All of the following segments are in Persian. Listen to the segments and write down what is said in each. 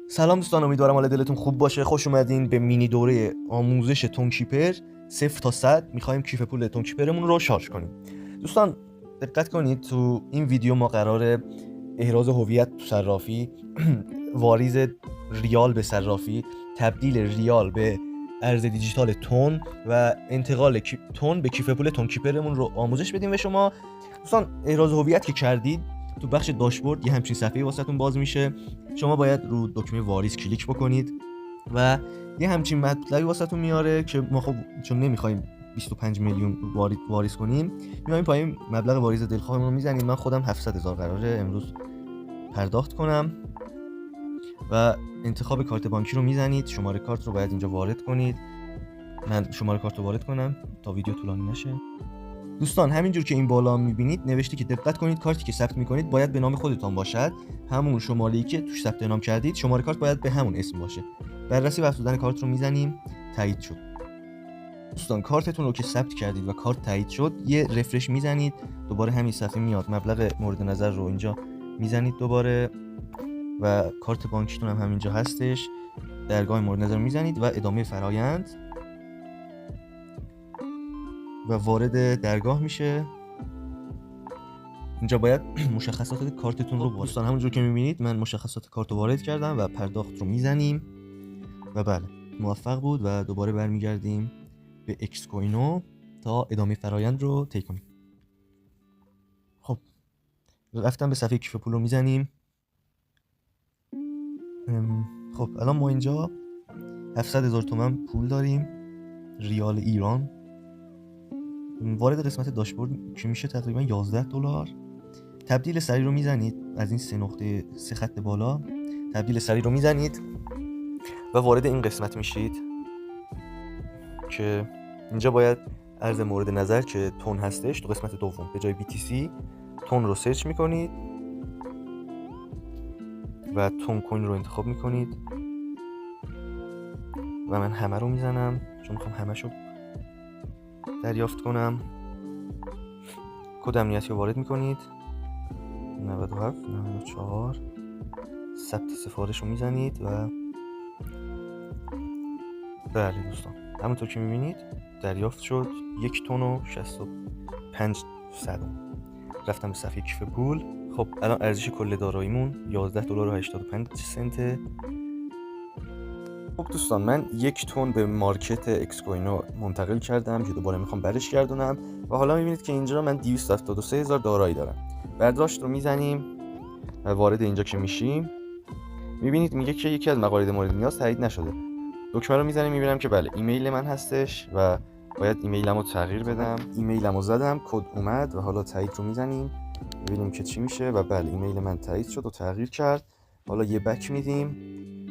سلام دوستان، امیدوارم حال دلتون خوب باشه. خوش اومدین به مینی دوره آموزش تون کیپر 0 تا 100. میخوایم کیف پول تون کیپرمون رو شارژ کنیم. دوستان دقت کنید، تو این ویدیو ما قراره احراز هویت تو صرافی، واریز ریال به صرافی، تبدیل ریال به ارز دیجیتال تون و انتقال تون به کیف پول تون کیپرمون رو آموزش بدیم به شما. دوستان احراز هویت که کردید، تو بخش داشبورد یه همچین صفحه‌ای واسهتون باز میشه. شما باید رو دکمه واریز کلیک بکنید و یه همچین مطلبی واسهتون میاره که ما خب چون نمیخوایم 25 میلیون واریز کنیم، میایم پایین مبلغ واریز دلخواهمون رو میزنیم. من خودم 700,000 قراره امروز پرداخت کنم و انتخاب کارت بانکی رو میزنید. شماره کارت رو باید اینجا وارد کنید. من شماره کارت رو وارد کنم تا ویدیو طولانی نشه. دوستان همینجور که این بالا میبینید نوشته که دقت کنید کارتی که ثبت میکنید باید به نام خودتان باشد، همون شماره‌ای که توش ثبت نام کردید. شماره کارت باید به همون اسم باشه. بررسی و افزودن کارت رو میزنیم. تایید شد. دوستان کارتتون رو که ثبت کردید و کارت تایید شد، یه رفرش میزنید، دوباره همین صفحه میاد. مبلغ مورد نظر رو اینجا میزنید دوباره و کارت بانکیتون هم همینجا هستش. درگاه مورد نظر میزنید و ادامه فرایند و وارد درگاه میشه. اینجا باید مشخصات کارتتون رو دوستان همونجور که میبینید من مشخصات کارت رو وارد کردم و پرداخت رو میزنیم و بله موفق بود و دوباره برمیگردیم به اکس کوینو تا ادامه فرایند رو طی کنیم. خب رفتم به صفحه کیف پول رو میزنیم. خب الان ما اینجا 700,000 تومان پول داریم، ریال ایران. وارد قسمت داشبورد که میشه تقریبا 11 دلار. تبدیل سریع رو میزنید، از این سه خط بالا تبدیل سریع رو میزنید و وارد این قسمت میشید که اینجا باید ارز مورد نظر که تون هستش تو قسمت دوم به جای BTC تون رو سرچ میکنید و تون کوین رو انتخاب میکنید و من همه رو میزنم چون میخوام همه شو دریافت کنم. کد امنیتی رو وارد میکنید 97 94. ثبت سفارش رو میزنید و بله دوستان همونطور که میبینید دریافت شد 1 تن و 65 صدم. رفتم به صفحه کیف پول. خب الان ارزش کل داراییمون 11 دلار و 85 سنت. خب دوستان من 1 تن به مارکت اکس کوینو منتقل کردم که دوباره میخوام برش گردونم و حالا میبینید که اینجا من 273,000 دارایی دارم. برداشت رو میزنیم و وارد اینجا که میشیم میبینید میگه که یکی از موارد مورد نیاز تایید نشده. دکمه رو میزنیم میبینم که بله ایمیل من هستش و باید ایمیلمو تغییر بدم. ایمیلمو زدم، کد اومد و حالا تایید رو میزنیم ببینیم که چی میشه و بله ایمیل من تایید شد و تغییر کرد. حالا یه بک میدیم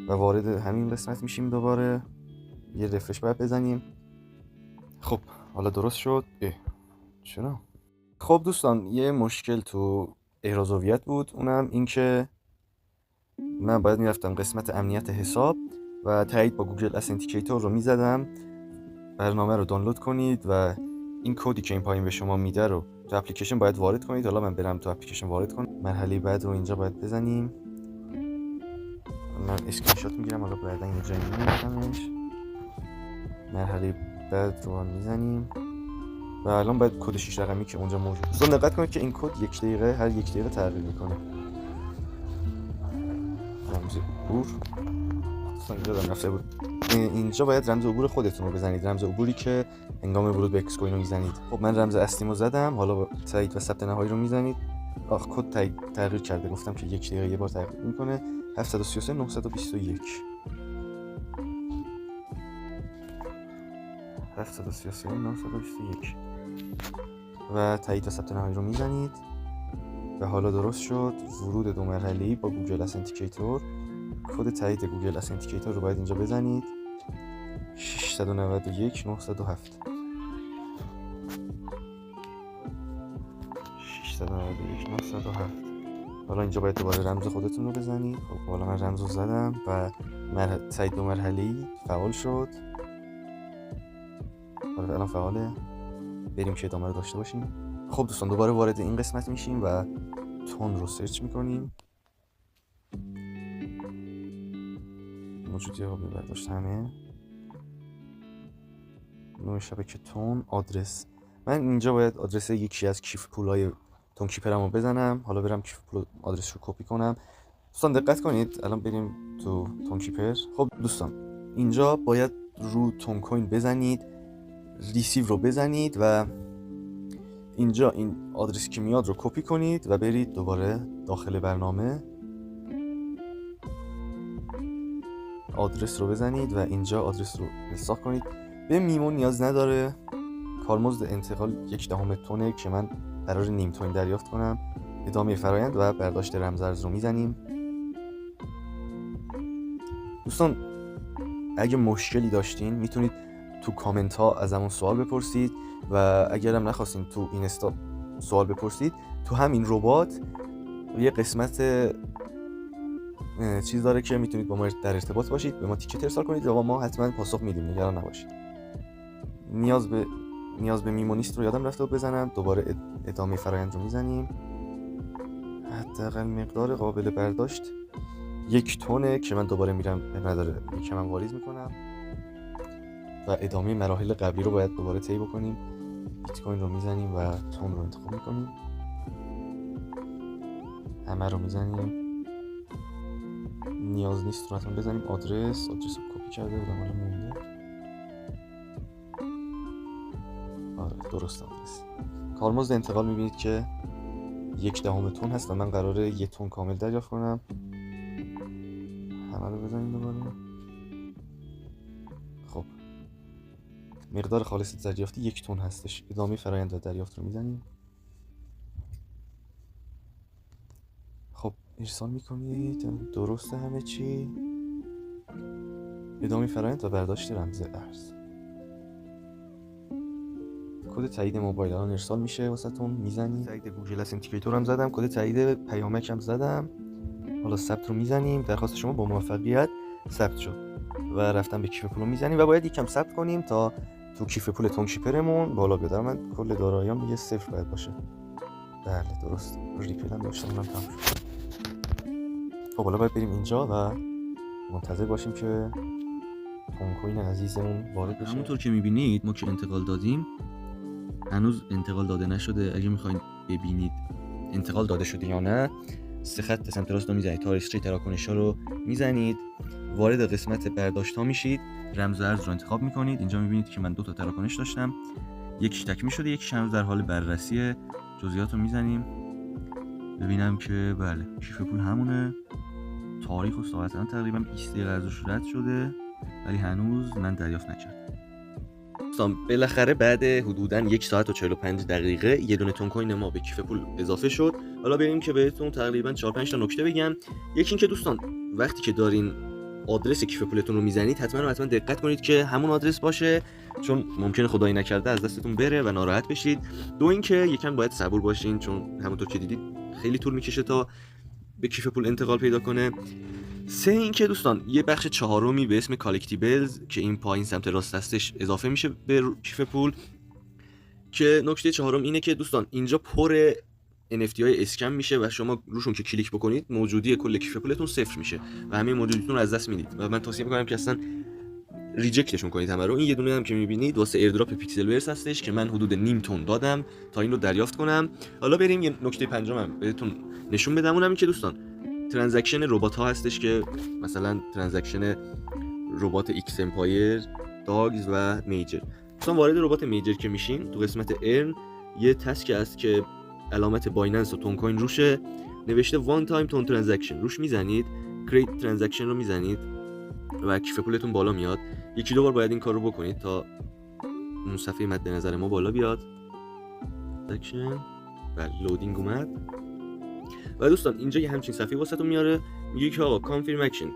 و وارد همین قسمت میشیم. دوباره یه رفرش باید بزنیم. خب حالا درست شد. چرا؟ خب دوستان یه مشکل تو احراز هویت بود، اونم این که من باید میرفتم قسمت امنیت حساب و تایید با گوگل اسنتیکیتور رو میزدم. برنامه رو دانلود کنید و این کدی که این پایین به شما میده رو تو اپلیکیشن باید وارد کنید. حالا من برم تو اپلیکیشن وارد کنم. مرحله بعد رو اینجا باید بزنیم. من اسکرین شات میگیرم، حالا بعدا یه جایی میذارمش. مرحله بعد رو میزنیم و الان باید کد 6 رقمی که اونجا موجود است. دقت کنید که این کد هر یک دقیقه تغییر میکنه. رمز عبور اینجا رفته بود. اینجا باید رمز عبور خودتون رو بزنید، رمز عبوری که هنگام ورود به اکس کوینو میزنید. خب من رمز اصلیمو زدم، حالا تایید و ثبت نهایی رو میزنید. کد تغییر کرده، گفتم که یک دقیقه یه بار تغییر میکنه. 733 921 733 921 و تایید و ثبت نهایی رو میزنید و حالا درست شد. ورود 2 مرحله‌ای با گوگل اسنتیکیتور. کد تایید گوگل اسنتیکیتور رو باید اینجا بزنید 691 907 691 907. حالا اینجا باید دوباره رمز خودتون رو بزنید. خب حالا من رمز رو زدم و تایید 2 مرحله‌ای فعال شد. حالا الان فعاله، بریم که ادامه رو داشته باشیم. خب دوستان دوباره وارد این قسمت میشیم و تون رو سرچ میکنیم موجودی قابل برداشت همه، نوع شبکه تون، آدرس. من اینجا باید آدرس یکی از کیف پولای تون کیپرمو بزنم. حالا برم کیف پول آدرس رو کپی کنم. دوستان دقت کنید، الان بریم تو تون کیپر. خب دوستان اینجا باید رو تون کوین بزنید، ریسیو رو بزنید و اینجا این آدرسی که میاد رو کپی کنید و برید دوباره داخل برنامه، آدرس رو بزنید و اینجا آدرس رو الساق کنید. به میمو نیاز نداره. کارمزد انتقال 1/10 تونه که من قرار نیم تون دریافت کنم. ادامه فرایند و برداشت رمزارز رو میزنیم. دوستان اگه مشکلی داشتین میتونید تو کامنت ها ازمون سوال بپرسید و اگرم نخواستین تو اینستا سوال بپرسید، تو همین ربات یه قسمت چیز داره که میتونید با ما در ارتباط باشید، به ما تیکت ارسال کنید و ما حتما پاسخ میدیم، نگران نباشید. نیاز به میمونیست رو یادم رفته بزنم. دوباره ادامه فرآیند رو میزنیم. حداقل مقدار قابل برداشت 1 تونه که من دوباره میرم نداره یکم هم واریز میکنم و ادامه مراحل قبلی رو باید دوباره طی بکنیم. بیت کوین رو میزنیم و تون رو انتخاب میکنیم، همه رو میزنیم. نیاز نیست رو حتما بزنیم. آدرس رو کپی کرده بودم حالا مونده. آره درست آدرس. کارمزد انتقال میبینید که 1/10 تون هست و من قراره 1 تون کامل دریافت کنم. همه رو بزنیم دوباره. خب مقدار خالص دریافتی 1 تون هستش. ادامه فرآیند دریافت رو میزنیم. خب ارسال میکنید، درسته همه چی. ادامه فرآیند و برداشت رمز ارز. کد تایید موبایل الان ارسال میشه واسهتون، میزنید. تایید گوگل اسنتیکیتور هم زدم، کد تایید پیامک هم زدم. حالا ثبت رو میزنیم. درخواست شما با موفقیت ثبت شد و رفتم به کیف پول میزنیم و باید یکم ثبت کنیم تا تو کیف پول تون کیپرمون بالا بیاد. من کل داراییام دیگه 0 باید باشه. بله درست. ریپل هم داشتم اونم تموم شد. خب حالا باید بریم اینجا و منتظر باشیم که تون کوین عزیزمون وارد بشه. همونطور که میبینید ما که انتقال دادیم هنوز انتقال داده نشده. اگه میخواین ببینید انتقال داده شده یا نه، 3 خط سمت راست رو میزنید، تا ریستری تراکنش ها رو میزنید، وارد قسمت برداشت ها میشید، رمز ارز رو انتخاب میکنید. اینجا میبینید که من 2 تا تراکنش داشتم، یکیش تکمیل شده، یکیش هنوز در حال بررسی. جزئیات رو میزنیم ببینم که بله کیف پول همونه. تاریخ و ساعت هم تقریبا 20 دقیقه ازش رد شده ولی هنوز من دریافت نکردم. دوستان بالاخره بعد حدوداً 1 ساعت و 45 دقیقه یه دونه تون کوین ما به کیف پول اضافه شد. حالا بریم که بهتون تقریبا 4-5 تا نکته بگم. یکی این که دوستان وقتی که دارین آدرس کیف پولتون رو میزنید حتما دقت کنید که همون آدرس باشه، چون ممکنه خدایی نکرده از دستتون بره و ناراحت بشید. 2 اینکه یکم باید صبور باشین، چون همونطور که دیدید خیلی طول میکشه تا به کیف پول انتقال پیدا کنه. 3 اینکه دوستان یه بخش 4می به اسم کالکتیبلز که این پایین سمت راست هستش اضافه میشه به کیف پول، که نکته 4 اینه که دوستان اینجا پر NFT های اسکم میشه و شما روشون که کلیک بکنید موجودی کل کیف پولتون 0 میشه و همه موجودیتون رو از دست میدید و من توصیه میکنم که اصلا ریجکتشون کنید همه رو. این یه دونه هم که میبینید واسه ایردراپ پیکسل ورس هستش که من حدود نیم تون دادم تا این رو دریافت کنم. حالا بریم یه نکته 5 هم بهتون نشون بدم، اونم این که دوستان ترانزکشن ربات ها هستش که مثلا ترانزکشن ربات ایکس امپایر، داگز و میجر. مثلا وارد ربات میجر که میشین تو قسمت ارن یه تسک هست که علامت بایننس و تون کوین روشه، نوشته وان تایم تون ترانزکشن، روش میزنید، کریت ترانزکشن رو میزنید و کیف پولتون بالا میاد. 1-2 بار باید این کار رو بکنید تا اون صفحه مد نظر ما بالا بیاد. ترانزکشن و لودینگ اومد و دوستان اینجا یه همچین صفحه واسهتون میاره، میگه که آقا کانفرم اکشن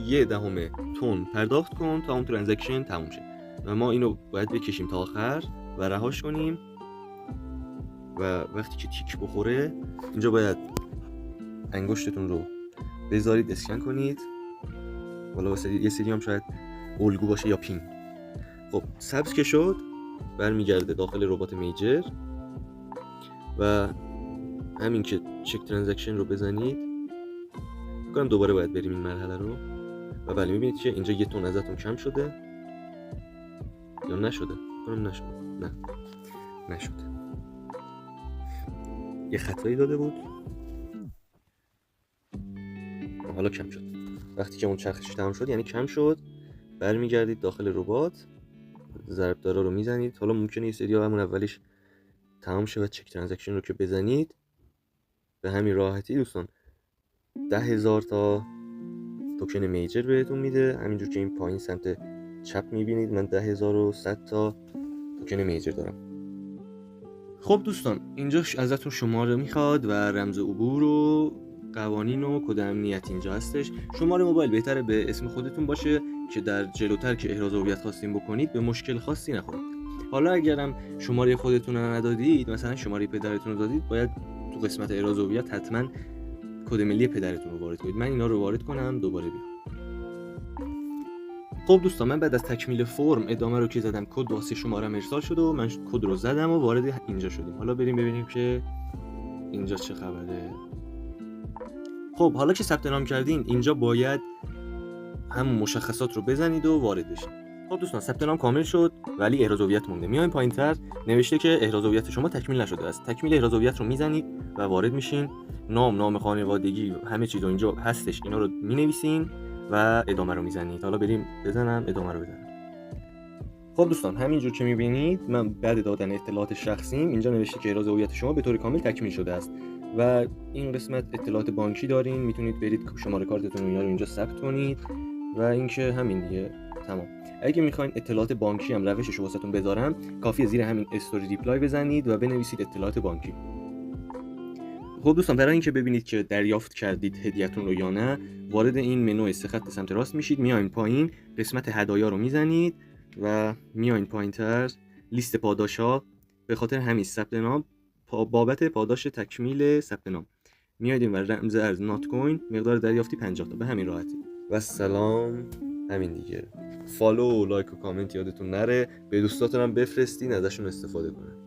1/10 تون پرداخت کن تا اون ترانزکشن تموم شه و ما اینو باید بکشیم تا آخر و رهاش کنیم و وقتی که تیک بخوره اینجا باید انگشتتون رو بذارید اسکن کنید. والا واسه یه سری هم شاید الگو باشه یا پین. خب سبز که شد برمیگرده داخل ربات میجر و همین که چک ترانزکشن رو بزنید بکنم دوباره باید بریم این مرحله رو و بله میبینید که اینجا 1 تون ازتون کم شده یا نشده؟ کنم نشده. نه نشده، یه خطایی داده بود حالا کم شد. وقتی که اون چرخش تمام شد یعنی کم شد، برمیگردید داخل ربات، ضربدارا رو میزنید. حالا ممکنه یه سری‌ها همون اولیش تمام شه و چک ترانزکشن رو که بزنید به همین راحتی دوستان 10,000 تا توکن میجر بهتون میده. همینجور که این پایین سمت چپ میبینید من 10,100 تا توکن میجر دارم. خب دوستان اینجا ازتون شماره میخواد و رمز عبور و قوانین و کد امنیت اینجا هستش. شماره موبایل بهتره به اسم خودتون باشه که در جلوتر که احراز هویت خواستین بکنید به مشکل خاصی نخورید. حالا اگرم شماره خودتون رو ندادید، مثلا شماره پدرتون رو دادید، باید تو قسمت احراز هویت حتما کد ملی پدرتون رو وارد کنید. من اینا رو وارد کنم دوباره بیام. خب دوستان من بعد از تکمیل فرم ادامه رو که زدم کد واسه شماره‌ام ارسال شد و من کد رو زدم و وارد اینجا شدیم. حالا بریم ببینیم که اینجا چه خبره. خب حالا که ثبت نام کردین اینجا باید همون مشخصات رو بزنید و وارد بشین. خب دوستان ثبت نام کامل شد ولی احراز هویت مونده. میایم پایین‌تر نوشته که احراز هویت شما تکمیل نشده است. تکمیل احراز هویت رو میزنید و وارد میشین. نام خانوادگی همه چیز اینجا هستش، اینا رو مینویسین و ادامه رو میزنید. حالا بریم بزنم ادامه رو بزنم. خب دوستان همینجور که میبینید من بعد دادن اطلاعات شخصیم اینجا نوشته که احراز هویت شما به طور کامل تکمیل شده است و این قسمت اطلاعات بانکی دارین، میتونید برید شماره کارتتون رو اینجا ثبت کنید و اینکه همین دیگه تمام. اگه میخواین اطلاعات بانکی هم روشش رو واسهتون بذارم کافیه زیر همین استوری ریپلای بزنید و بنویسید اطلاعات بانکی. خب دوستان برای اینکه ببینید که دریافت کردید هدیه‌تون رو یا نه وارد این منو 3 خط سمت راست میشید، میاین پایین قسمت هدایا رو میزنید و میاین پایینتر لیست پاداشا به خاطر همین ثبت نام بابت پاداش تکمیل ثبت نام میایید و رمز ارز نات کوین مقدار دریافتی 50 تا به همین راحتی. و سلام همین دیگه. فالو و لایک و کامنت یادتون نره، به دوستاتون هم بفرستین ازشون استفاده کنن.